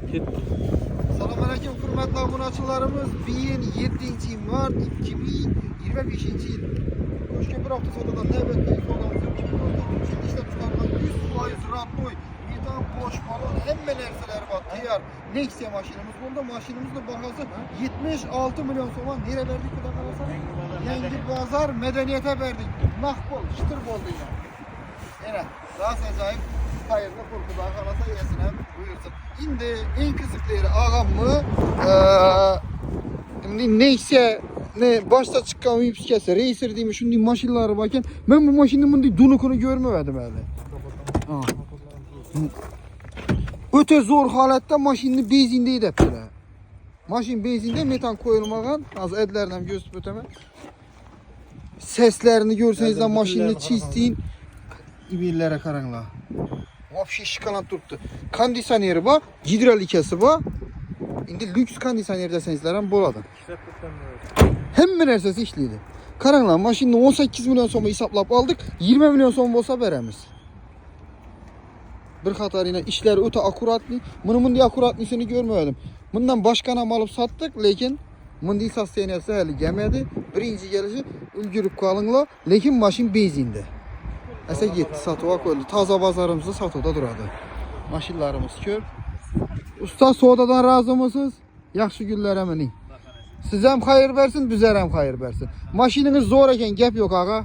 Selamünaleyküm hürmetli abunəçilərimiz. Bugün 7 Mart 2025 yıl. Köşke bir hafta sonra da növbətli sonrası işlep çıkarılan 100% radnoy, metan, boş balon, hemen erseler var. Diğer Nexia maşinimiz. Bunda maşinimizin bahası 76 milyon soğan. Nereye verdik bu da karasa? Yengi bazar medeniyete verdik. Nakbol, çıtır boldu ya. Evet, daha acayip. Hayırlı kurkuda kalasa yesin hem buyursun. Şimdi en kısıkları ağamı şimdi neyse ne başta çıkan Vipskesi Racer diyeyim şimdi maşinleri bakın ben bu maşinin bunu dunukunu görmedim öyle. Öte zor halatta maşinini benzindeydi hep böyle. Maşin benzinde metan koyulmadan az edlerden gösterip öteme. Seslerini görseniz de maşinini çizdiğin İbirlere karanlığa. Vapşi şikalan tuttu. Kondisiyoneri var, hidrolikesi var. Şimdi lüks kondisiyoneri desenizler hem boladı. Hem nersesi işliydi. Karanlığa maşinini 18 milyon sonra hesaplap aldık. 20 milyon sonra olsa veremiz. Bir katarıyla işleri öte akuratlı. Bunun diye akuratlısını görmedim. Bundan başkana alıp sattık. Lakin bunun diye sasteniyası hali gelmedi. Birinci gelişi ülgürüp kalınla. Lakin maşin benzinde. Ese gitti satıva koydu. Taza bazarımızda satıda duradı. Maşinlarımız köp. Usta soğudadan razı mısınız? Yaxşı günler eminim. Siz hem hayır versin, bizler hem hayır versin. Maşininiz zor eken gep yok ağa.